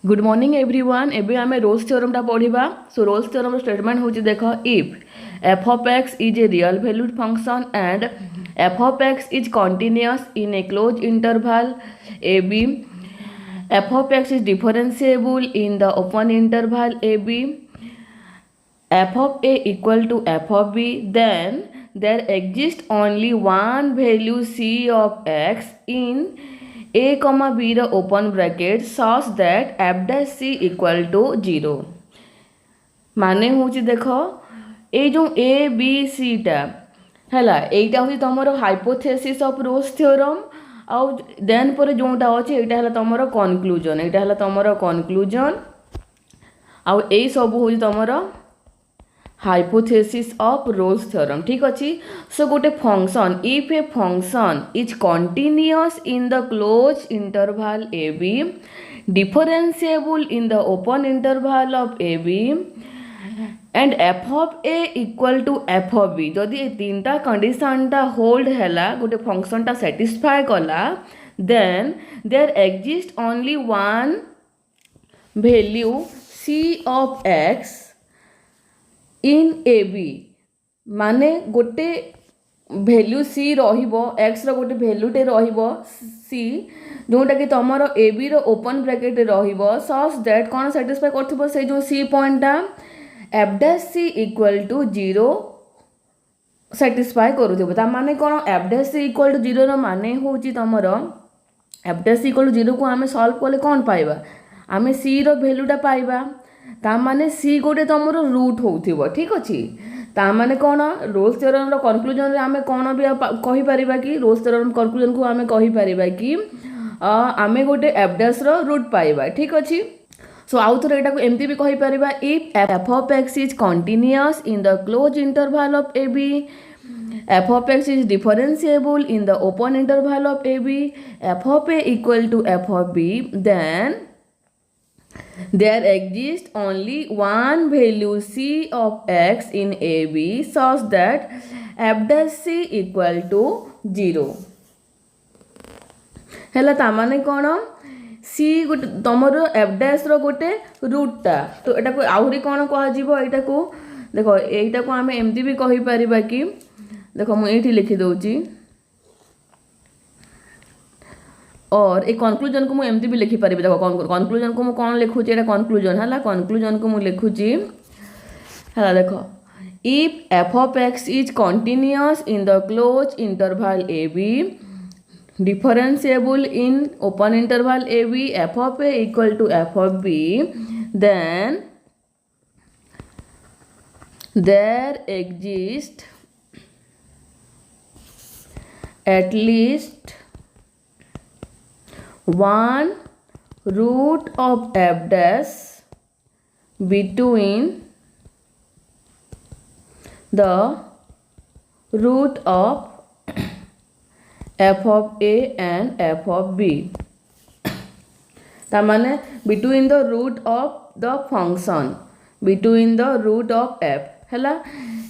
Good morning everyone. एबे आमे Rolle's theorem टा पढ़िबा। सो रोल्स थ्योरम स्टेटमेंट होची देखो, if F of x is a real valued function and f of x is continuous in a close interval A B, F of x is differentiable in the open interval A b, f of a equal to f of b, then there exists only one value c of x in a comma b the open bracket such that f dash c equal to 0। माने होची देखो ए जो A B C टा हैला एटा होची तमरो hypothesis of Rolle's theorem आउ then पर जोटा अछि एटा हला तमरो कंक्लूजन, एटा हला तमरो कंक्लूजन आउ ए सब होची तमरो hypothesis of Rolle's theorem। ठीक अच्छी। सो गोटे function, if a function is continuous in the close interval A b, differentiable in the open interval of A b and f of A equal to F of b, जदि तीनटा condition टा hold हैला, गोटे function टा satisfy कला, then there exist only one value c of x in a b, माने गोटे value C रहिबो, एक्स रो गोटे वैल्यूटे रहिबो सी, जोटा कि तमरो ए बी रो ओपन ब्रैकेट रहिबो, सच दैट कोन सैटिस्फाई करथिबो से जो सी पॉइंटटा F dash C equal to 0 satisfy करूथिबो। ता माने कोन F dash C equal to 0 रो माने होची तमरो F dash C equal to 0 को आमे सॉल्व करले कोन पाइबा, आमे सी रो वैल्यूटा पाइबा, ता माने सी गोटे तुम रूट हो। ठीक अच्छे। ता माने कौन रोल्स थ्योरम कंक्लूजन आमे कौन भी कहि परिबा कि रोल्स थ्योरम कंक्लूजन को आमे कहि परिबा कि आमे गोटे एफ डैश रो रूट पाइबा। ठीक अच्छे। सो आउ थोड़ा एटा को एमती भी कहि परिबा, if F of x is continuous in the close interval of A B, F of x is differentiable in the open interval of A B, F of A equal to F of B, then there exists only one value c of x in AB such that f dash c equal to 0। हैला ता माने कोन c गोटे तमरो f dash रो गोटे root ता, तो एटा को आहुरी कोन कह जीवो, एटा को देखो एटा को हमें एमती भी कहि परिबा कि देखो मु एठी लिखि दोची, और एक कंक्लूजन को मुझे एमती भी लिखि पारि। देखो कंक्लूजन को मुझे कौन लिखुची, एटा कंक्लूजन है, कंक्लूजन को मुझे लिखुची है, देखो if F of x is continuous in the close interval A b, differentiable in open interval A B, F of A equal to F of B, then there exist at least one root of f dash between the root of f of a and f of b, ता माने between the root of the function, between the root of f हैला।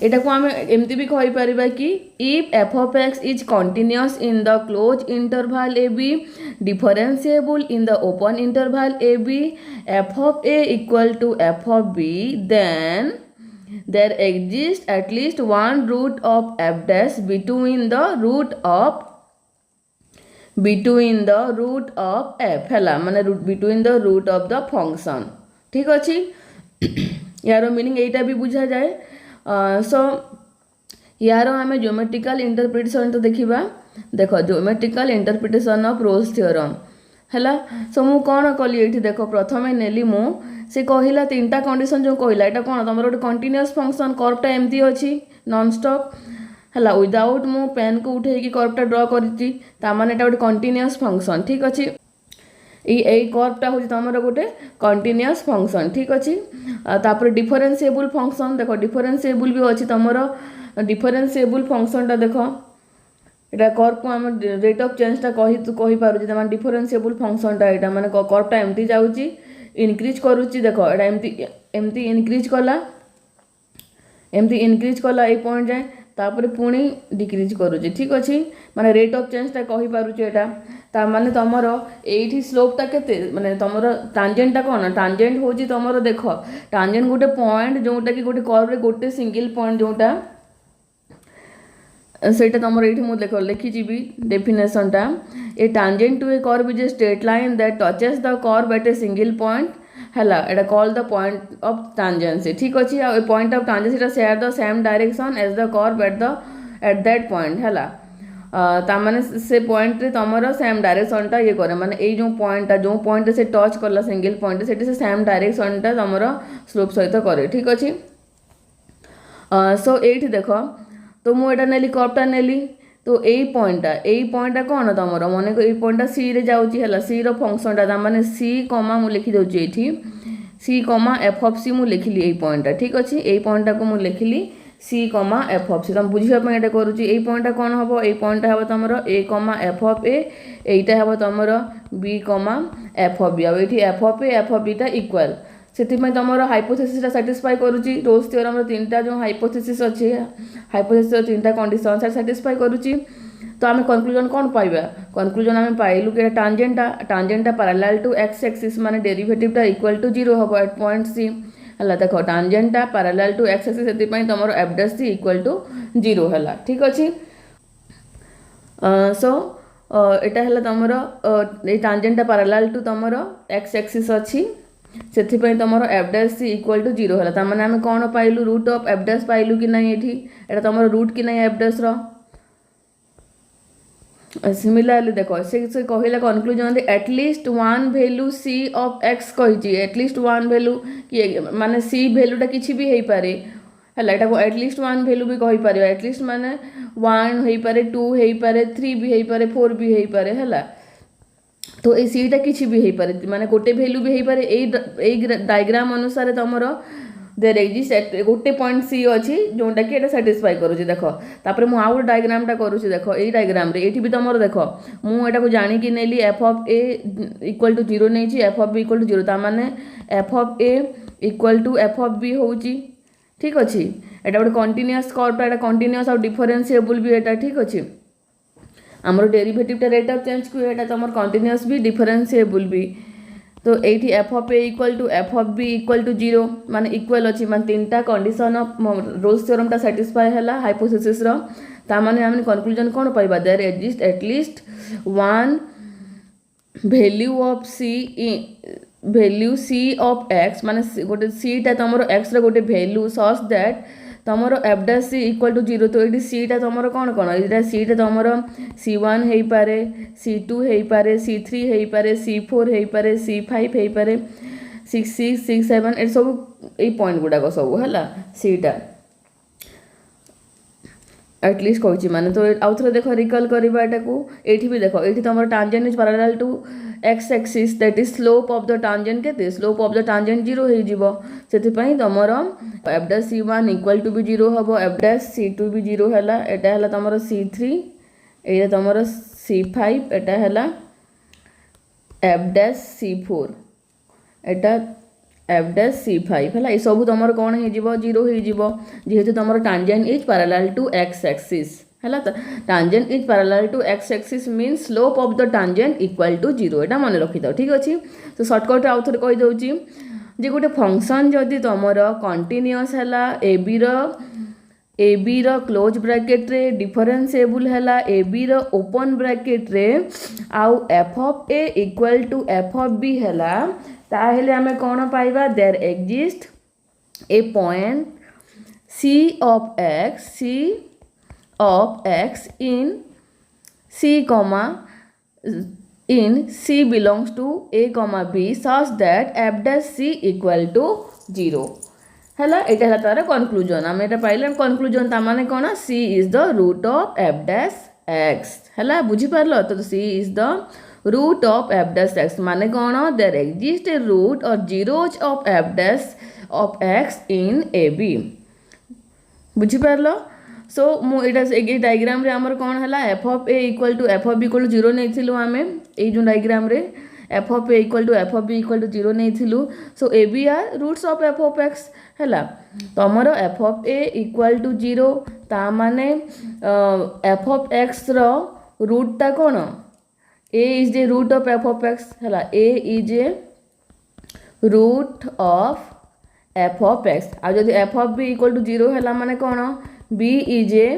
एटा को आमे एमती भी कहि परिबा कि if F of x is continuous in the close interval A b, differentiable in the open interval A B, F of A equal to F of B, then there exist at least one root of F dash between the root of f हैला, माने between the root of the function। ठीक अच्छी। यार meaning एटा भी बुझा जाए। सो यार आम ज्योमेट्रिकल इंटरप्रिटेशन तो देखा, देखो geometrical interpretation of Rolle's theorem हैला। सो मु कौन कली ये देख, प्रथम नेली मु से कहला तीनटा कंडीशन जो कहला, एटा कौन तुम गोटे कंटिन्यूअस फंक्शन, कर्वटा एमती अच्छी नॉन स्टॉप हैला, विदाउट मु पेन को उठे कर्वटा ड्र करी, तामाने एटा गोटे कंटिन्यूअस फंक्शन। ठीक अच्छे। यही कर्वटा हूँ तुम गोटे कंटिन्यूअस फंक्शन। ठीक अच्छे। तापर डिफरेंशिएबल फंक्शन, देखो डिफरेंशिएबल भी अच्छी तुम डिफरेंशिएबल फंक्शनटा देख, यहाँ कर्व को आम रेट ऑफ चेंजटा कही पारे, माने डिफरेंशिएबल फंक्शनटा यहाँ माने कर्वटा एमती जाऊँगी इनक्रीज करुच्ची, देख यहाँ एमती इनक्रीज कला, एमती इनक्रीज कला ये पॉइंट जाए, तापर पुणी डिक्रीज करुचे ठीक अच्छे माने रेट ऑफ चेंजटा कही पारुचे एटा ता माने तमर एठी स्लोपटा केते माने तमर टांजेंटटा कोन टांजेंट होची तमर देख टांजेंट गोटे पॉइंट जोटा कि गोटे कर्व रे गोटे सिंगल पॉइंट जोटा सेटा तमर एठी मु देख लिखि जीबी डेफिनेशनटा a tangent to a curve is a straight line that touches the curve at a single point हैला एटा call the point of tangency ठीक अच्छे आ point of tangency share the same direction as the curve at that point हैला तामाने से point रे तमर सेम डायरेक्शनटा ये करे माने ए जो पॉइंट से टच करला सिंगल पॉइंट सेठी से सेम डायरेक्शनटा तमर स्लोप सहित करे ठीक अच्छे सो एठी देख तो मु एटा नेली कर्वटा नेली तो यही पॉइंटा कौन तुम मन को ये पॉइंटा सी रे जाऊँगी है सी रंक्शनटा मैंने सी कमा मुझे लिखिदे ये सी कमा एफ ऑफ सी मुझे लिखिली यही पॉइंटा ठीक अच्छे यही पॉइंटा को मुझे लिखिली सी कमा एफ ऑफ सी तुम बुझापी ये करुँची यही पॉइंटा कौन हम ये पॉइंटा हम तुम ए कमा एफ ऑफ एटा हम तुम b comma f of b it f of beta equal से तुम हाइपोथेसिस सैटिस्फाई करुच्ची रोल्स थ्योरम रो तीनटा जो हाइपोथेसिस अच्छे हाइपोथेसिस तीनटा कंडीशन सैटिस्फाई करुच्ची तो आम कंक्लूजन कौन पाइबा कंक्लूजन आम पाइलु कि टांजेंटा पैरेलल टू एक्स एक्सिस माने डेरिवेटिवटा इक्वल टू 0 हम एट पॉइंट सी है देख टांजेंटा पैरेलल टू एक्स एक्सिस से तुम F dash C equal to 0 है ठीक अच्छे सो एटा है तुम टांजेंटा पैरेलल टू तुम एक्स एक्सिस अच्छी से तुम F dash C equal to 0 है तार आम कौन पाइलु रूट ऑफ एफ डैश पाइलु कि नहीं ये तुम रूट कि नहीं एफ डैश सिमिलरली देख से कहला conclusion at least one value C of x कही एटलिस्ट वन वैल्यू कि माने सी वैल्यूटा किसी भी हो पारे है एटलिस्ट वन वैल्यू भी कही पार एटलिस्ट माने 1 हो पारे 2 हो पारे 3 भी हो पारे 4 भी हो पारे है तो ये सीटा किसी भी हो पारे माने गोटे वैल्यू भी हो पारे डायग्राम अनुसार तुम देर एक्जिस्ट गोटे पॉइंट सी अच्छी जोटा कि सैटिस्फाई करुँच देख तापर मुझे आउ डायग्रामटा करुँच देख ये डायग्राम रे ये भी तुम देख मुझे जाणी नेली F of A equal to 0 नहीं F of B equal to 0 तार F of A equal to F of B हो ठीक अच्छे यहाँ गोटे कंटिन्यूअस कर्वटा कंटिन्यूअस और डिफरेंशिएबल भी यहाँ ठीक अच्छे आमर डेरिवेटिवटा रेट ऑफ चेंज को यहाँ तुम कंटिन्यूअस भी डिफरेंशिएबल भी तो ये F of A equal to F of B equal to 0 माने इक्वल अच्छी माने तीनटा कंडीशन ऑफ रोल्स थ्योरमटा सैटिस्फाई है हाइपोथेसिस ताने आम कनक्लूजन कौन पाइबा there exist at least one value C of X माने गोटे सीटा तुम एक्स गोटे वैल्यू सच दैट तुम F dash C equal to 0 तो ये सीटा तुम कौन कौन ये सीटा तुम C1 हो पारे C2 हो पारे C3 हो पारे C4 हो पारे C5 हो पारे 6 6 6 7 ये सब ये पॉइंट गुड़ाक सब है सीटा एटलिस्ट कही माने तो आउ थे देख रिकल करवा ये भी देख ये तुम tangent is parallel to x axis that is slope of the tangent के स्लोप ऑफ द टांजेंट 0 हो से तुम F dash C1 equal to भी 0 हम एफ डैश C2 भी 0 है यहाँ है तुम C3 ये तुम C5 एटा है एफ डैश C4 एटा एफ डैश C5 है ये सब तुम कौन हो 0 हो जेहेतु तुम tangent is parallel to x axis है tangent is parallel to x axis mean slope of the tangent equal to 0 यहाँ मन रखी था ठीक अच्छे तो सर्टकट आउ थे कहीदे जे गोटे फंक्शन जदि तुम कंटिन्यूअस है ए बी क्लोज ब्रैकेट रे डिफरेंशिएबल है ए बी ओपन ब्रैकेट रे आउ F of A equal to F of B है ताहेले आमे कौन पाइबा there exist a point C of X in C comma in C belongs to A comma B such that f dash C equal to 0 है ये तार conclusion आम ये पाइले कनक्लूजन ताने कौन C is the root of f dash x है बुझीपार तो C is the root of f dash x माने कौन there exists a root or zeros of f dash of x in AB बुझीपार सो मुझे डायग्राम रे आमर कौन है F of A equal to F of B equal to 0 नहीं आम ये डायग्राम रे F of A equal to F of B equal to 0 नहीं। So A B are roots of F of X है तुमर F of A equal to 0 ता माने F of X रो रूटटा कौन A is the root of F of X है A is a root of F of X आ जदि F of B equal to 0 है माने कौन B is a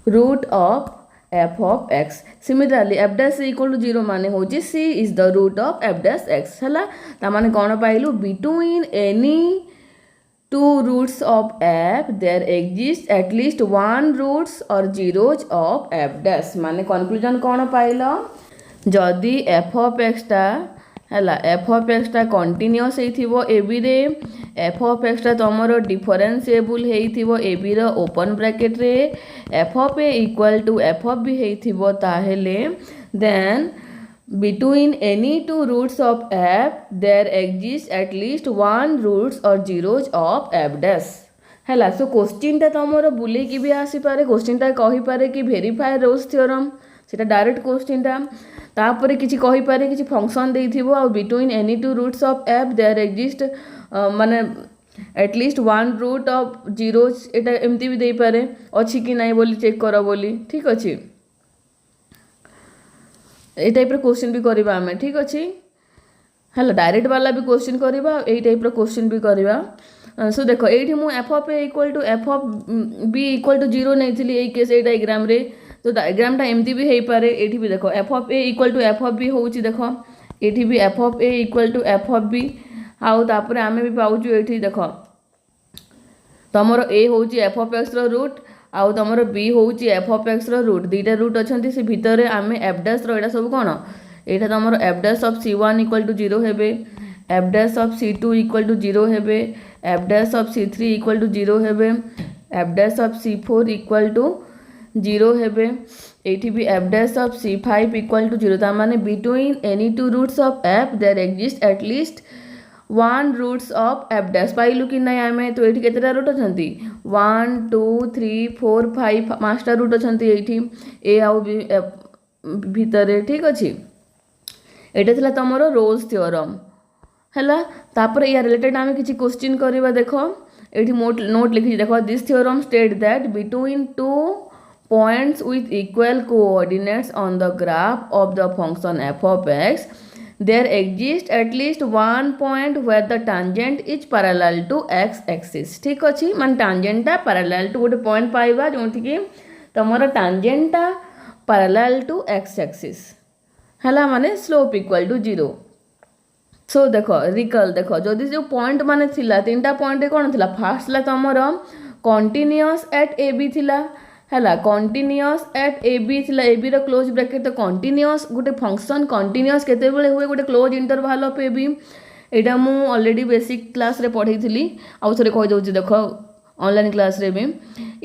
root of F of X similarly F dash equal to 0 माने होची C is the root of F dash X है ता माने कौन पाइलु between any two roots of f there exists at least one roots or zeros of f dash माने conclusion कौन pile जदि f of x टा है f of x टा कंटिन्यूअस होइथिबो ए बी रे f of x टा तमरो डिफरेंशिएबल होइथिबो ए बी रो ओपन ब्रैकेट रे f of a equal to f of b होइथिबो ताहेले then between any two roots of f there exists at least one roots or zeros of f dash है so question टा तुमर बुले की भी आसी पारे क्वेश्चन टा कहि पारे कि वेरीफाई रोज थ्योरम सेटा डायरेक्ट क्वेश्चन टा तापर किछि कहि पारे किछि फंक्शन देइथिबो आ between any two roots of f there exist माने at least one root of zeros एटा एमती भी देई पारे अछि कि नाही बोली चेक करो बोली ठीक अछि ए टाइप क्वेश्चन भी करवा आम ठीक अच्छे है डायरेक्ट वाला भी क्वेश्चन करवा ए टाइप क्वेश्चन भी करवा सो देख ये मुझे f of A equal to F of B equal to 0 नहीं यही केस ये डायग्राम रे तो डायग्रामटा एमती भी हो पारे ये भी देख F of A equal to F of B हो देख ये भी F of A equal to F of B आउे आम भी पाचु ये देख तुमर ए हूँ एफ ऑफ एक्स रूट आउ तुमर बी हूँ एफ ऑफ एक्स रूट दुईटा रूट अच्छा से भितर आम एफ डैश रा सब कौन यहाँ तुम F dash of C1 equal to 0 हे F dash of C2 equal to 0 हे F dash of C3 equal to 0 हे F dash of C4 equal to 0 हे ये भी F dash of C5 equal to 0 तार माने between any two roots of F there exist at least one roots of F dash पाइलु कि ना आम तो ये केतेटा रूट अच्छा 1 2 3 4 5 5टा रूट अच्छा ये ए आउ भितर ठीक अच्छे यहाँ थी तुम रोज थ्योरम है तापर या रिलेटेड आम किसी क्वेश्चन करवा देख ये नोट लिखी देख this theorem state that between two points with equal coordinates on the graph of the function F of x there exists at least one point where the tangent is parallel to x axis ठीक अच्छी मान tangent टा parallel to गोटे point पाइबा जो कि तुमर tangent टा parallel to x axis है माने स्लोप इक्वल टू 0 सो देख रिकल देख जदि जो पॉइंट माने थिला तीनटा पॉइंट कौन थिला फास्ट ला तुमर कंटिन्यूअस एट ए बी थिला है कंटिन्यूअस एट ए बी थी ए बी क्लोज ब्रैकेट तो कंटिन्यूअस गोटे फंक्शन कंटिन्यूअस केते बेले हुए गोटे close interval of A B यहाँ मुझे ऑलरेडी बेसिक क्लास रे पढ़ी थी आउ थे कही दूसरी देख ऑनलाइन क्लास रे भी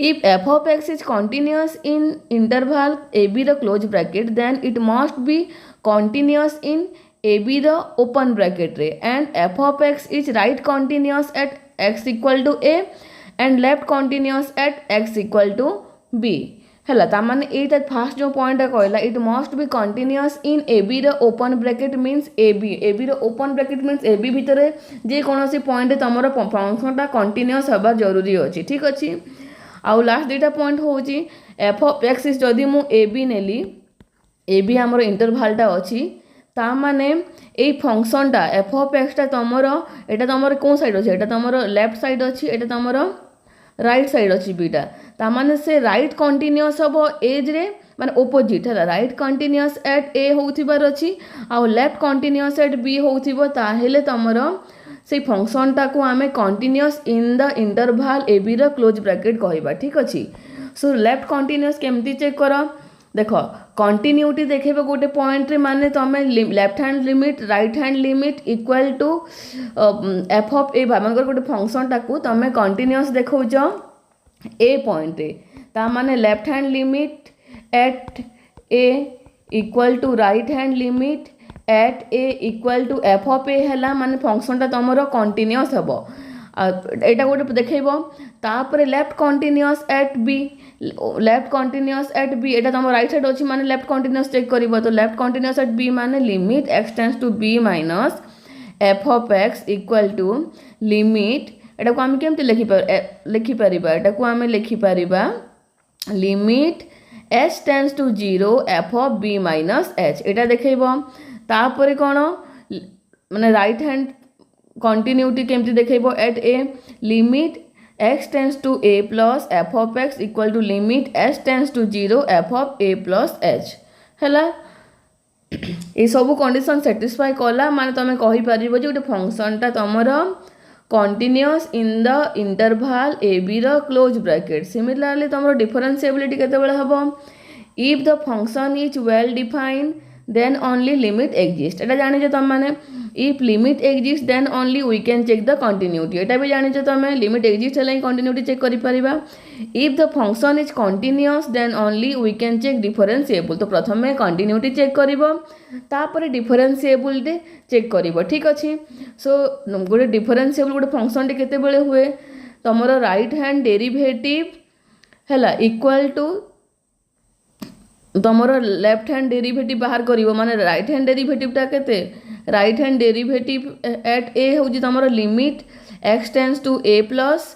if F of x is continuous in interval A B close bracket then it must be continuous in a B open bracket रे and f of x is right continuous at x equal to a and left continuous at x equal to b है तार ये first जो point कहला it must be continuous in a B open bracket means a B open bracket means a B भितर जेकोसी point तुम फंक्शनटा continuous हवा जरूरी अच्छी ठीक अच्छे आउ लास्ट दुईटा पॉइंट हूँ एफ ऑफ एक्स जदि मु A B Nelly A B आमर इंटरवलटा अच्छी ता माने ये फंक्शनटा एफ ऑफ एक्सटा तुमर यहाँ तुम कौ साइड अच्छे यहाँ तुम लेफ्ट साइड अच्छी यहाँ तुम राइट साइड अच्छी बीटा तामाने से राइट कंटिन्यूअस हम एज रे माने ओपोजिट है राइट कंटिन्यूअस एट ए होथिबार अच्छी आ लेफ्ट कंटिन्यूअस एट बी होथिबो ताहेले तमरो से फंक्शनटा को आमे continuous in the interval A B रो क्लोज ब्रैकेट कहबा ठीक अच्छी सो लेफ्ट कंटिन्यूअस केमती चेक कर देख कंटिन्यूटी देखेबे गोटे पॉइंट रे माने तमे left hand limit right hand limit equal to F of ए भामनगर गोटे फंक्शनटा को तमे कंटिन्यूअस देखौछ ए पॉइंट रे ता माने left hand limit at a equal to right hand limit at a equal to F of a है माने फंक्शनटा तुमर कंटिन्यूअस हम यहाँ गोटे देखेब तापर left continuous at B left continuous at B एटा तुम राइट साइड अच्छी माने लेफ्ट कंटिन्यूअस चेक कर तो लेफ्ट कंटिन्यूअस एट बी माने limit x tends to b minus f of x equal to limit एटा को आम केमती लिखिपर एटा को आम लिखिपर limit h tends to 0 F of b minus h एटा देखब तापर कौन माने राइट हैंड कंटिन्यूटी केमती देखब at A limit x tends to a plus F of x equal to limit h tends to 0 F of a plus h हैला ये सब कंडीशन सैटिस्फाई कला माने तुम कहि परिबो जे गोटे फंक्शनटा तुमर continuous in the interval A B रो क्लोज ब्रैकेट सिमिलरली तुम डिफरेंशिएबिलिटी केते बेले हबो if the function is well defined then only limit exist एटा जानि तुम माने if limit exist then only we can check the continuity एटा भी जानि तुम लिमिट एक्जिस्ट हेले कंटिन्यूटी चेक करि परिबा if the function is continuous then only we can check differentiable तो प्रथमे कंटिन्यूटी चेक करिवो तापर डिफरेंशिएबिलिटी चेक करिवो ठीक अछि सो गोटे डिफरेंशिएबल गोटे फंक्शन टी केते बेले हुए तमरो राइट हैंड डेरिवेटिव हैला इक्वल टू तुम लेफ्ट हैंड डेरिवेटिव बाहर करिवो माने राइट हैंड डेरिवेटिव टा केते right hand derivative at a होजी तुम limit x tends to a plus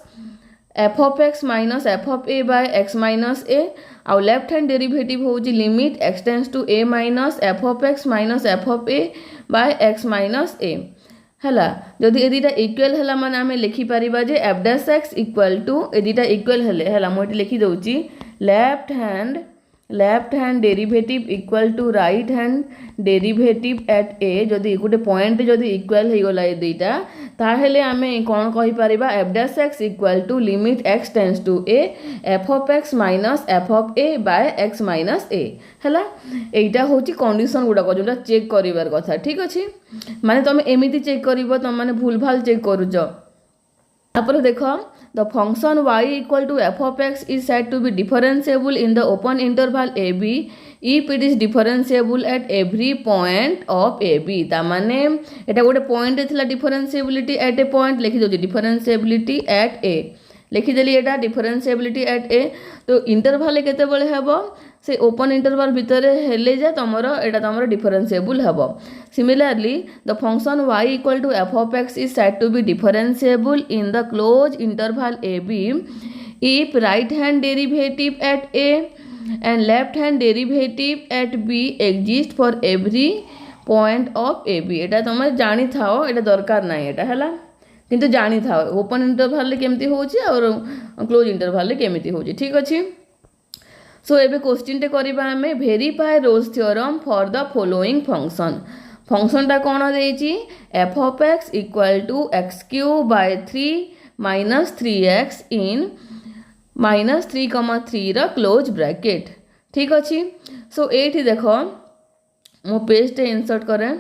F of x minus f of a by x minus a आउ लेफ्ट हैंड डेरिवेटिव होजी limit x tends to a minus f of x minus f of a by x minus a हैला जदि ए दुटा equal हैला माने आमे लिखि परिबा जे F dash x equal to ए दुटा इक्वल हेले हैला मो एटी लिखि दउची left hand derivative equal to right hand derivative at a जदि गोटे पॉइंट जदि इक्वल हो गला ए दुईटा ताहेले आमे कोन कहि परिबा f dash x equal to limit x tends to a f of x minus f of a by x minus a हैला एटा होची कंडीशन गुडा को जोटा चेक करिवार कथा ठीक अछि माने तुम एमिति चेक करिवो तुम माने भूल भाल चेक करूजो तापर देखो the function y equal to f of x is said to be differentiable in the open interval ab if it is differentiable at every point of ab ता माने एटा गोटे पॉइंट थिला differentiability at a point लिखि दो differentiability at a लिखि देली एटा differentiability at a तो interval केते बेले हेबो से ओपन इंटरवल भितर हेले जे तमरो एटा तमरो डिफरेंशिएबल हेबो similarly the function y equal to f of x is said to be differentiable in the closed interval ab if right hand derivative at a and left hand derivative at b exist for every point of ab एटा तुम जानि थाओ एटा दरकार नाही एटा हला किंतु जानि थाओ open interval केमती होची और क्लोज इंटरवल केमती होची ठीक अछि सो एबे क्वेश्चन टे करबा हमें verify Rolle's theorem for the following function टा कोन देछि f of x equal to x cube by 3 minus 3x in minus 3,3 रो क्लोज ब्रैकेट ठीक अछि सो एठी देखो मो पेज टे इंसर्ट करे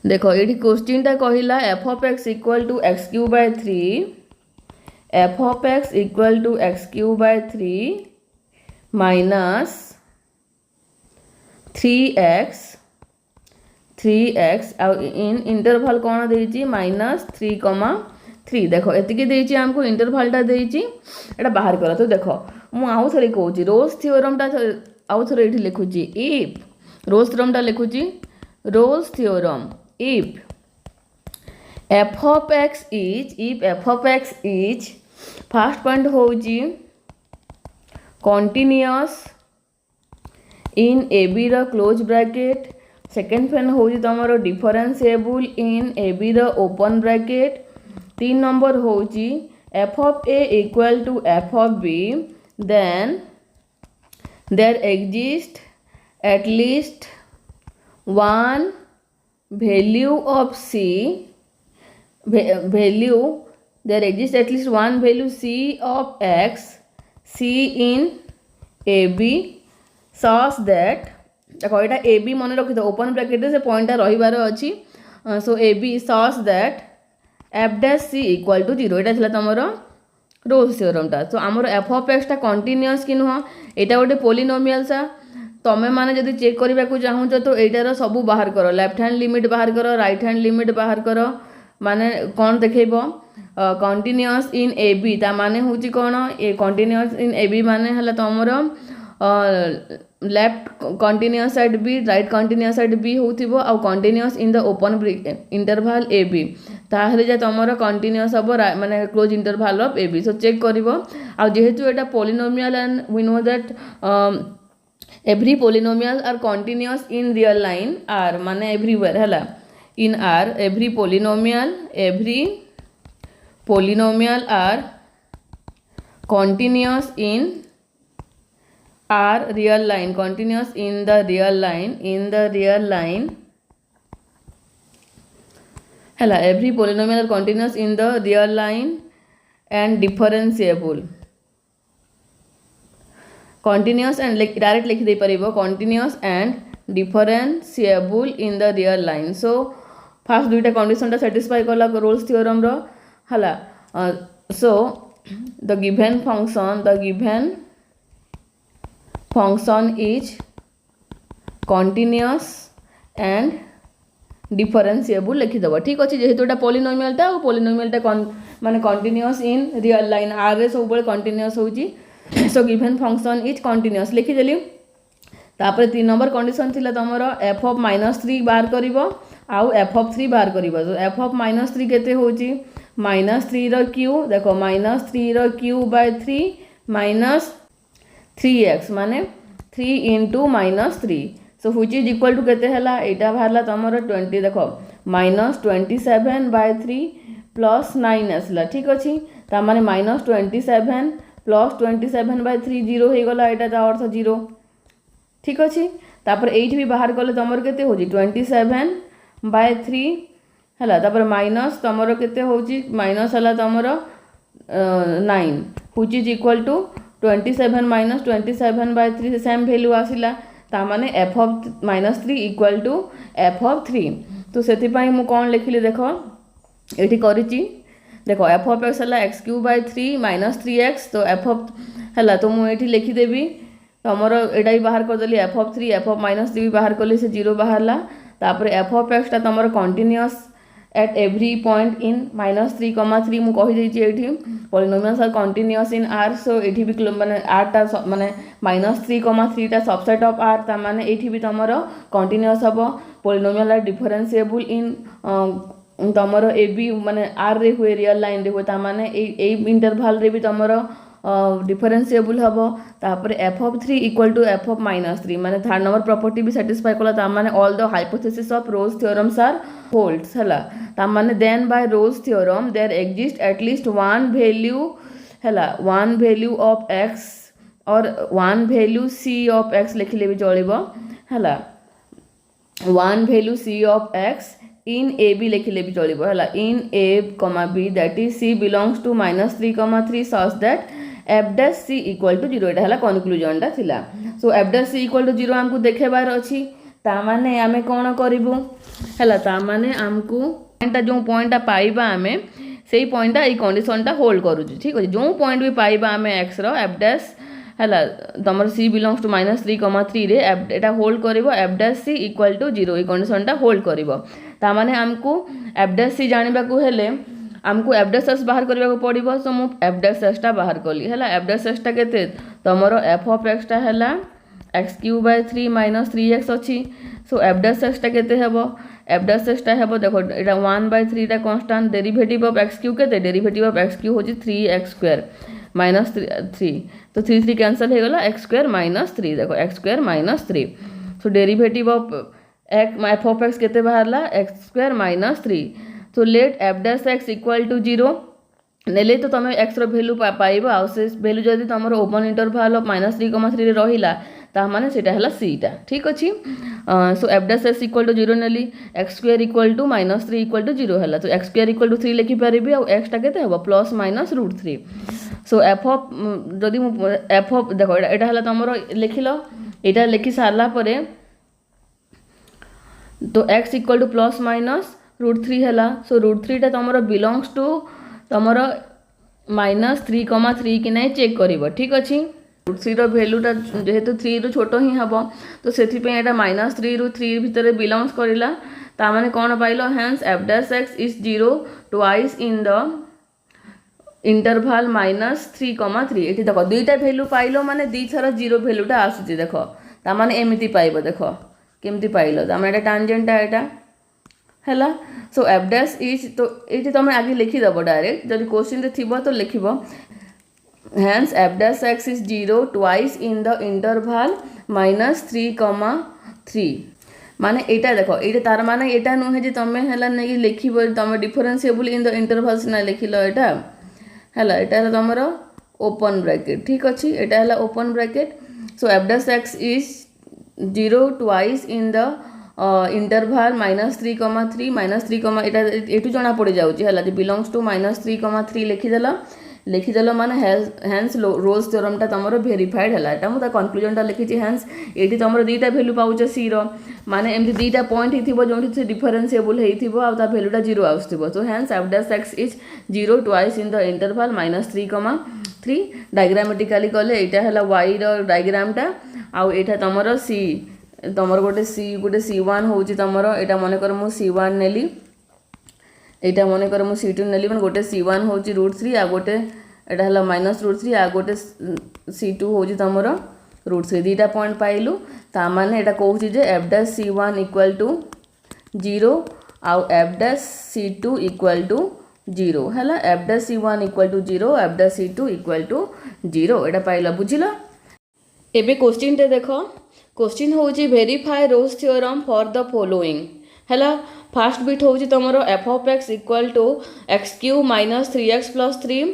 देखो ये क्वेश्चन टा कहला F of x equal to x cube by 3 F of x equal to x cube by 3 minus 3x in interval कौन देछि माइनस 3,3 देखो एतिकी देछि हमको इंटरवल टा देछि एटा बाहर करा तो देखो मु आउ थरे कहूची रोल्स थ्योरम टा आउ थरे एठी लिखुची इफ रोल्स थ्योरम टा लिखुची Rolle's theorem if f of x is first point होउची continuous in ab रो क्लोज ब्रैकेट सेकंड पॉइंट होउची तमरो डिफरेंशिएबल इन ab रो ओपन ब्रैकेट 3 नंबर होउची f of a equal to f of b then there exists at least one value of c value there exists at least one value c of x c in ab such that देखो एटा ab मन रखि दो open bracket से point रहिबार अछि सो ab such that f dash c equal to 0 एटा थिला तमरो roles theorem टा तो हमर f of x टा कंटीन्यूअस कि नुह एटा गोटे पॉलिनोमियल सा तमें मैंने जब चेक करने को चाहूच तो यार सब बाहर कर लेफ्ट हैंड लिमिट बाहर कर राइट हैंड लिमिट बाहर कर माने कौन देखेब कंटिन्यूअस इन ए बी ता माने हूँ कौन ए कंटिन्यूअस इन ए बी माने है तुम left continuous side B right continuous side B हो आउ continuous in the open interval A B ताहले जे तुम कंटिन्यूअस हम माने close interval of A B so check कर जेहेतु एटा polynomial and we know that every polynomial are continuous in real line r माने everywhere है in r every polynomial are continuous in r real line continuous in the real line है every polynomial are continuous in the real line and differentiable continuous and direct लिखि दे परिबो continuous and differentiable in the real line so fast दुईटा condition टा satisfy करला roles theorem रो हला so the given function is continuous and differentiable लिखि दबो ठीक अछि जेहेतु एटा पॉलिनोमियल टा माने continuous in real line R रे सब बेले कंटीन्यूअस होची so given function is continuous लिखिदेली तापर 3 नंबर कंडीशन थिला तमरो f ऑफ -3 बाहर करिवो आउ f ऑफ 3 बाहर करिवो सो f ऑफ -3 केते होची -3 रो q देखो -3 रो q बाय 3 3x माने 3 into -3 so which is equal to केते हला एटा बाहरला तमरो 20 देखो -27 बाय 3 प्लस 9 आसला ठीक अछि ता माने -27 प्लस 27 बाय 3 जीरो हो गला एटा ता अर्थ जीरो ठीक अछि तापर 8 भी बाहर गले तमर केते होजी 27 बाय 3 हला तापर माइनस तमर केते होजी माइनस हला तमर 9 which is equal to 27 minus 27 by 3 same value आसिला ता माने f of -3 equal to f of 3 तो सेति पई मु कोन लिखिली देखो एठी करिची देखो f ऑफ x है एक्स क्यू बाय 3 -3x तो f ऑफ है तो मुझे लिखिदेवी तुमर एटा भी बाहर करदेली f ऑफ 3 f ऑफ -3 भी बाहर कले से जीरो बाहरला तापर f ऑफ x टा तुमर continuous at every point in -3, मु कहि देछि एठी polynomials are continuous in r so एठी भी माने r टा माने -3, टा सबसेट ऑफ r ता माने एठी भी तुमर कंटीन्यूअस हबो पॉलिनोमियल आर डिफरेंशिएबल इन तमर ए बी माने आर रे हुए रियल लाइन रे हुए ता माने ए इंटरवल रे भी तमर डिफरेंशिएबल हबो तापर f of 3 equal to f of -3 माने थर्ड नंबर प्रॉपर्टी भी सैटिस्फाई कला ता माने all the hypothesis of Rolle's theorems are holds हला ता माने then by Rolle's theorem there exist at least one value of x और one value c of x लिखले भी चलिबो हला one value c of x in a b लिखिले भी चलिबो हला in a b that is c belongs to -3, such that f dash c equal to 0 एटा हला कंक्लूजन टा थिला सो f dash c equal to 0 हमकु देखेबार अछि ता माने आमे कोन करिवो हला ता माने हमकु पॉइंट पाइबा आमे सेही पॉइंट ए कंडीशन टा होल्ड करू ठीक अछि जो पॉइंट भी पाइबा आमे x रो f dash हला तमर c belongs to -3, रे एटा होल्ड करिवो f dash c equal to 0 ए कंडीशन टा होल्ड करिवो ता माने हमकु f dash c जानिबा को हेले हमकु f dash s बाहर करबा को पड़िबो सो मु f dash s टा बाहर करली हला f dash s टा केते तमरो f of x टा हला x³ बाय 3 3x अछि सो f dash s टा केते हेबो f dash s टा हेबो देखो एटा 1/3 टा कांस्टेंट डेरिवेटिव ऑफ x³ केते डेरिवेटिव ऑफ x³ होजी 3x² -3 तो 3 कैंसिल हो गला x² -3 देखो x² -3 so derivative of f of x केते बाहरला x² -3 तो let f dash x equal to 0 नेले तो तुम x रो वैल्यू पाइबो आ से वैल्यू जदी तुमरो ओपन इंटरवल ऑफ -3, 3 रे रहिला ता माने सेटा हला c टा ठीक अछि so f dash x equal to 0 नेली x² equal to -3 equal to 0 हला तो x² इक्वल टू 3 लिखि परिबी आ x टा केते हबो +-√3 सो f ऑफ जदी f ऑफ देखो एटा हला तुमरो लिखिलो एटा लिखि सारला परे तो x इक्वल टू +-√3 हला सो √3 टा तुमरो बिलोंग्स टू तुमरो -3, 3 कि नहीं चेक करिवो ठीक अछि √3 रो भैल्यूटा जेहेतु 3 रु छोट ही हम तो से -3 रु 3 भितर बिलोंग्स करला ताने कौन पाइल hence F dash x is 0 twice in the interval -3,3 ये देख दुईटा भैल्यू पाइल माने दी थर 0 भैल्यूटा आसूची देख ताने एमती पाइब देख केमती पाइल ताने टांजेंटा एटा हैला सो एफ डैश इज तो ये तुम आगे लिखिदेव डायरेक्ट जब क्वेश्चन थी तो लिख hence F dash x is 0 twice in the interval -3,3 माने एटा देख ये तार माने एटा नुहे जे तुम है नहीं लिख तुम डिफरेंशिएबल इन द इंटरभाल सीना लिखिल एटा हैला एटा तुम ओपन ब्रैकेट ठीक अच्छे एटा है open bracket so f dash x is 0 twice in the interval -3,3 -3 एटू जना पड़ जाऊँगी बिलोंग्स टू -3,3 लिखिदेल माने हेन्स रोल्स थ्योरमटा तुम भेरीफाइड है मुझे कनक्लूजनटा लिखी हेन्स ये तुम दुईटा भैल्यू पाच सी माने एमती दुईटा पॉइंट हो जो डिफरेंशिएबल होता value at 0 also so hence F dash x is 0 twice in the interval -3,3 डायग्रामेटिकाली कले यहाँ है वाई डायग्रामटा आउ यहाँ तुम सी तुम गोटे C1 हूँ तुम यहाँ मनकर मु C1 नेली यहाँ मनकर मु C2 नेली मैं गोटे C1 हूँ √3 आ गोटे यहाँ है -√3 आ गोटे C2 हूँ तुम √3 दुईटा पॉइंट पाइलु ताने यहाँ कहूँ जे F dash C1 equal to 0 आउ F dash C2 equal to 0 है F dash C1 equal to 0 F dash C2 equal to 0 यहाँ पाइल बुझिल एबे क्वेश्चन टे देख क्वेश्चन हूँ verify Rolle's theorem for the following है फास्ट बिट हूँ तुम f of x equal to x³ -3x + 3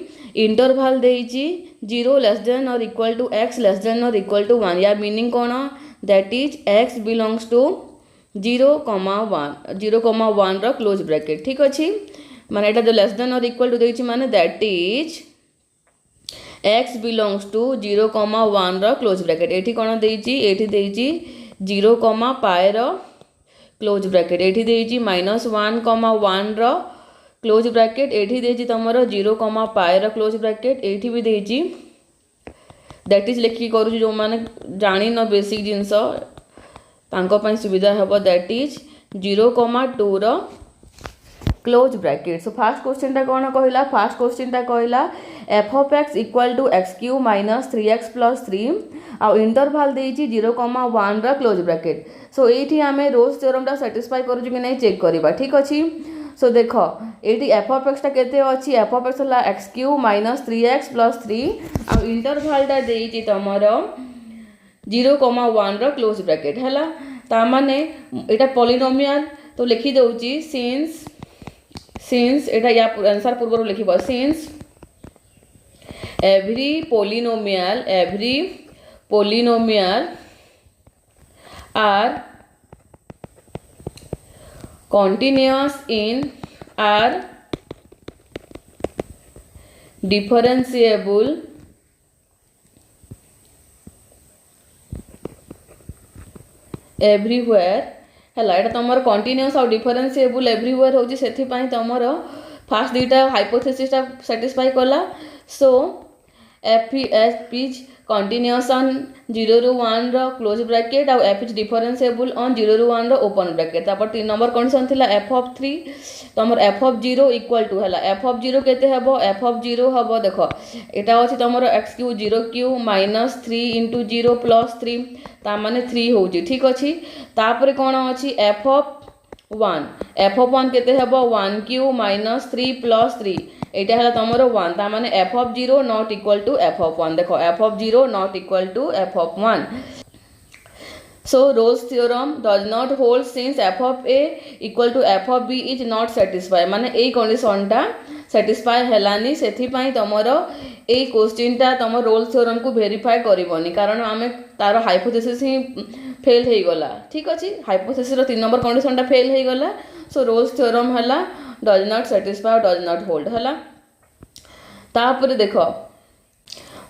interval देइछि 0 less than or equal to x less than or equal to 1 या मीनिंग कौन that is x belongs to 0,1 रो close bracket ठीक अच्छे माने एटा जो less than or equal to देइछि माने that is x belongs to 0,1 रो क्लोज ब्रैकेट एठी कौन देइछि एठी देइछि 0,π रो क्लोज ब्रैकेट एठी देइछि -1,1 रो क्लोज ब्रैकेट एठी देइछि तमरो 0,π रो क्लोज ब्रैकेट एठी भी देइछि दैट इज लिखि करू जो माने जानि न बेसिक जिंस तांको पई सुविधा हबो दैट इज 0,2 रो close bracket so first question टा कौन कहला फास्ट क्वेश्चन टा कहला F of x equal to x³ -3x + 3 आ इंटरभाल देइछि 0,1 रो क्लोज ब्रैकेट सो एठी आमे रोज थ्योरमटा सैटिस्फाई करू कि नहीं चेक करबा ठीक अछि सो देख ये एफ ऑफ एक्स केते अच्छी एफ ऑफ एक्स है x³ -3x + 3 आ इंटरभालटा देइछि तमरो 0,1 रो क्लोज ब्रैकेट है तामाने एटा पॉलिनोमियल तो लिखि दउछि सिंस एटा या आंसर पूर्व लिखिबो since every polynomial are continuous in are differentiable everywhere है एटा तुम कंटिन्यूअस और डिफरेंशिएबल एवरीवेयर होची सेथि पई तुमर फास्ट दुईटा हाइपोथेसिसटा सैटिस्फाई कला so f is continuous on 0 ରୁ 1 रो क्लोज ब्रैकेट और एफ इज डिफरेंशिएबल ऑन 0 ରୁ 1 रो ओपन ब्रैकेट तापर 3 नंबर कंडीशन थिला एफ ऑफ 3 तुमर एफ ऑफ 0 इक्वल टू है एफ ऑफ 0 केते हेबो एफ ऑफ 0 हेबो देखो एटा अछि तुमर x³ 0³ -3 * 0 + 3 ता माने 3 होची ठीक अछि तापर कोन अछि एफ ऑफ 1 केते हेबो 1³ -3 + 3 एटा है तुमर 1 ता माने F of 0 not equal to F of 1 देखो F of 0 not equal to F of 1 so Rolle's theorem does not hold since F of A equal to F of B is not satisfy माने ए कंडीशनटा satisfy हेलानी सेथि पई तमरो ए क्वेश्चनटा तम Rolle's theorem को verify करबोनी कारण आमे तार हाइपोथेसिस ही फेल हो गला ठीक अछि हाइपोथेसिस रो 3 नंबर कंडीशनटा फेल हो गला सो रोल्स थ्योरम हला does not satisfy does not hold हला तापर देखो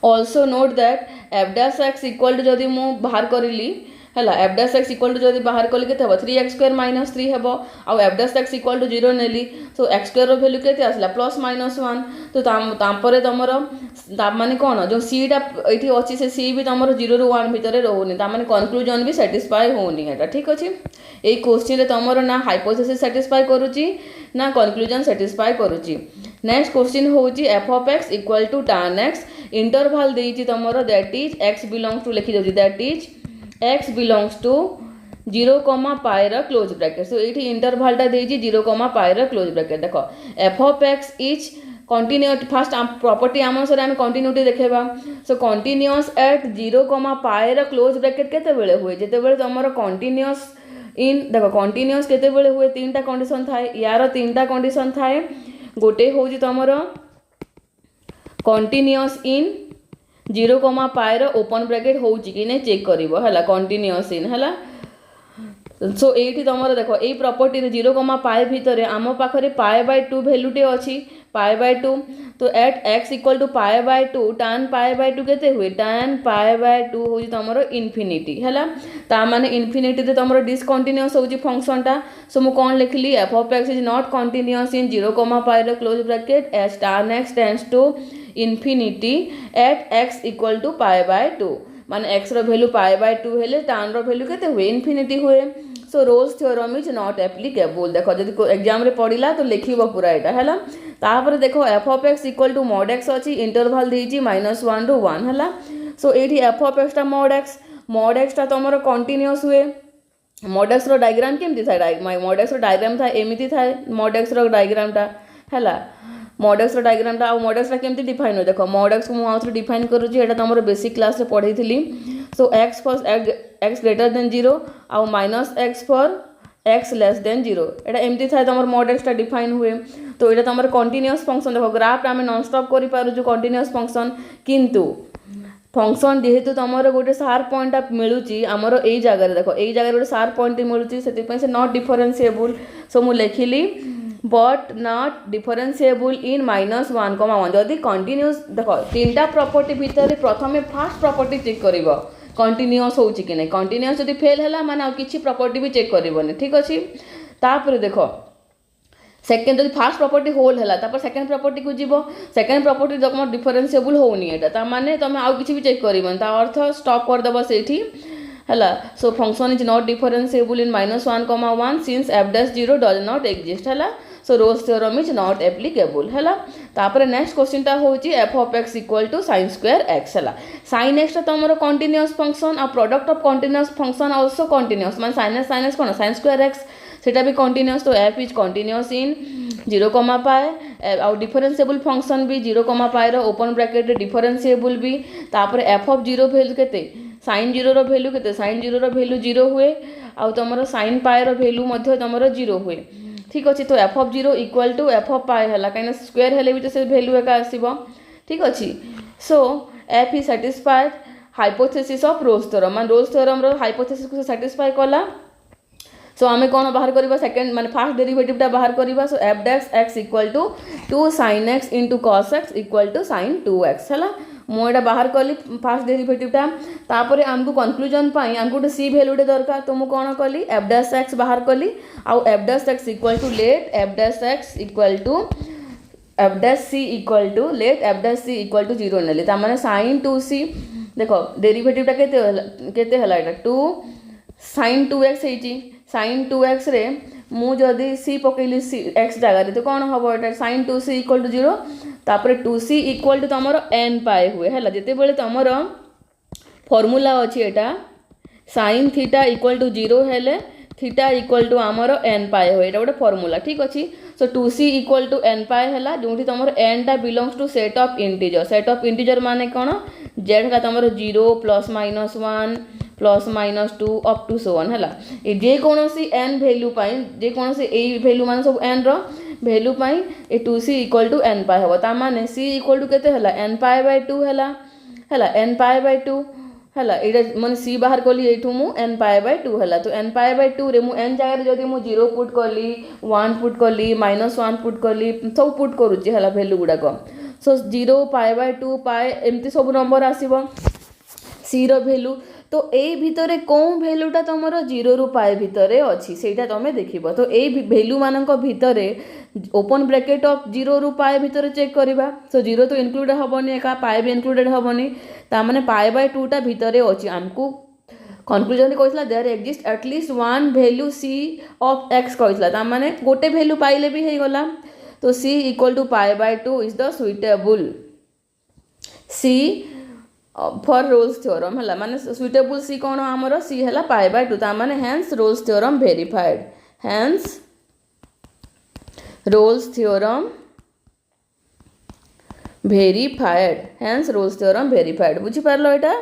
also note that F dash x equal to जदि मु बाहर करिली है F dash x equal to जब बाहर कली के 3x² माइनस 3 हे आउ F dash x equal to 0 नेली सो एक्स स्क्वायर वैल्यू के आसला +-1 तो तापर तुमर माने कौन जो सीटा ये अच्छी से सी भी तुम 0 ରୁ 1 भितर रोनी ताने कनक्लूजन भी सैटिस्फाई होनी है ठीक अच्छे यही क्वेश्चन तुम ना हाइपोथेसिस सैटिस्फाई करुच्ची ना कनक्लूजन सैटिस्फाई करुच्ची नेक्स्ट क्वेश्चन होची f of x equal to tan x interval देइची तुमरो that is x belongs to लिखि दउची that is x belongs to 0, pi र क्लोज ब्रैकेट सो ये इंटरवलटा देइची 0, पाई र क्लोज ब्रैकेट देखो F of x is continuity first property आम सर आम कंटिन्यूटी देखा सो कंटिन्यूअस एट 0, पाई र क्लोज ब्रैकेट केते बेले हुए जेते बेले तुमरो कंटिन्यूअस इन देखो कंटिन्यूअस केते बेले हुए तीनटा कंडीशन थाए यार तीनटा कंडीशन थाए गोटे होजी तुमरो continuous in 0, pi raw open bracket होची कि नहीं चेक करिवो हला कंटिन्यूअस इन हला सो ये तुम देख ये प्रॉपर्टी 0, पाई भितर आम पाखे π/2 भैल्यूटे अच्छी π/2 तो at x equal to π/2 tan π/2 केते हुए tan π/2 हो तुम इनफिनिटी है ताने इनफिनिटी तुम डिसकंटिन्यूअस हो फंक्शनटा सो मु कौन लिखली f of x is not continuous in 0, pi र close bracket as tan x tends to infinity at x equal to π/2 माने x रो वैल्यू π/2 हेले tan रो वैल्यू केते हुए इनफिनिटी हुए so Rolle's theorem is not applicable देखो जब exam रे पढ़िला तो लिखिबो पूरा एटा हैला तापर देखो F of x equal to mod x अछि इंटरवल देइची -1 ରୁ 1 हैला सो एठी एफ ऑफ एक्स टा mod x टा तमरो कंटीन्यूअस हुए mod x रो डायग्राम केमती थाए mod x रो डायग्राम था एमिति थाए mod x रो डायग्राम टा हैला mod x रो डायग्राम टा mod x टा केमती डिफाइन हो देखो mod x को मु आउथरे डिफाइन करू छी एटा तमरो बेसिक क्लास रे पढ़ी थिली सो x for x greater than 0 आउ -x for x less then 0 एटा एमती थाए तमर mod x टा डिफाइन हुए तो एटा तमर कंटीन्यूअस फंक्शन देखो ग्राफ आमे नॉन स्टॉप करि पारु जो कंटीन्यूअस फंक्शन किंतु फंक्शन जेहेतु तमर गोटे शार्प पॉइंट मिलूची आमर एई जगह देखो एई जगह गोटे शार्प पॉइंट मिलूची सेति पय से नॉट डिफरेंशिएबल सो मु लिखिली बट नॉट डिफरेंशिएबल इन -1, जदि कंटीन्यूअस देखो तीनटा प्रॉपर्टी भितर प्रथमे फर्स्ट प्रॉपर्टी चेक करिवो कंटीन्यूअस होची कि नहीं कंटीन्यूअस जदि फेल हैला माने आ किछि प्रॉपर्टी भी चेक करिवोनी ठीक अछि तापर देखो सेकेंड जब फर्स्ट प्रॉपर्टी होल है तापर सेकेंड प्रॉपर्टी को जीव सेकेंड प्रॉपर्टी जब डिफरेंशिएबल होनी एटा ता माने तुम आउ किछि भी चेक करिवोनी ता अर्थ स्टॉप कर देबो सेठी हला so function is not differentiable in -1, since f dash 0 does not exist हला so Rolle's theorem is not applicable है तापर नेक्स्ट क्वेश्चन टा होची f of x equal to sin square x है sin x तुम कंटीन्यूअस फंक्शन आ product of continuous function also continuous मान sin x कौन sin स्क्वायर x सेटा भी कंटीन्यूअस तो f is continuous in 0, pi आउ डिफरेंशिएबल फंक्शन भी 0, पाई रो ओपन ब्रैकेट डिफरेंशिएबल भी तापर f ऑफ 0 वैल्यू केते sin 0 रो वैल्यू केते sin 0 रो वैल्यू 0 हुए आउ तुम sin पाई रो वैल्यू मध्य तुम 0 हुए ठीक अच्छे तो f of 0 equal to F of pi है कहीं स्क्वायर हेले भी तो से वैल्यू एका आसीबो ठीक अच्छे so f is satisfied hypothesis of Rolle's theorem मान रोल्स थ्योरम रो हाइपोथेसिस को सैटिस्फाई कला सो आमे कौन बाहर करबा सेकंड माने फर्स्ट डेरिवेटिव टा बाहर करबा so f dash x equal to 2 sin x into cos x equal to sin 2x है मु एटा बाहर कली फर्स्ट डेरिवेटिव टा तापर आमको कंक्लूजन पाई आमको गोटे सी वैल्यूटे दरकार तो मु कौन कली एफ डैश एक्स बाहर कली आउ F dash x equal to let F dash x equal to F dash C equal to let F dash C equal to 0 नेली ता माने sin 2c देखो डेरिवेटिव टा केते हला एटा 2 sin 2x हेची sin 2x रे मु जदि सी पकेली सी x जगह तो कौन हम एटा sin 2c इक्वल टू 0 तापर 2c इक्वल टू तुम n पाए हुए है जिते बड़े तुम फॉर्मूला अच्छी एटा sin थीटा इक्वल टू 0 हेले थीटा इक्वल टू आमर n पाए हुए एटा गोटे फॉर्मूला ठीक अच्छी सो 2c इक्वल टू n पाए है जो तुम n टा belongs to set of integer माने कौन z का तुम 0 +-1 +-2 अप टू सो वन है ये जेकोसी n वैल्यू जेकोसी ए वैल्यू मान सब n रो वैल्यू पाई ए 2c equal to n pi हो माने c इक्वल टू केते हला n पाए 2 हला n पाए 2 हला एटा माने c बाहर कली एठू मु n पाए 2 हला तो n पाए 2 रे मु n जगह जदी मु 0 पुट कली 1 पुट कली -1 पुट कली सब पुट करूची हला वैल्यू गुडा को सो 0 पाए 2 पाए एमती सब नंबर आसीबो c रो वैल्यू तो ए भितरे कौन भैल्यूटा तुमर 0 रु पाए भितरे अच्छी सेटा तुम देखिब। तो ए भैल्यू मानक भितरे ओपन ब्रैकेट ऑफ 0 रु पाए भितरे चेक करवा। सो 0 तो इनक्लूड हेनी एका पाए भी इनक्लूडेड हेनी ताने पाए बाय 2टा भितरे अच्छी आमको कनक्लूजन कहला there exist at least one value c of x कहला ताने गोटे भैल्यू पाइले भी हो गला। तो c equal to pi by 2 is the suitable c for Rolle's theorem है माने सुइटेबल सी कौन आमर सी है पाए बाय 2 ताने hence Rolle's theorem verified hence Rolle's theorem verified hence Rolle's theorem verified बुझी पारलो एटा।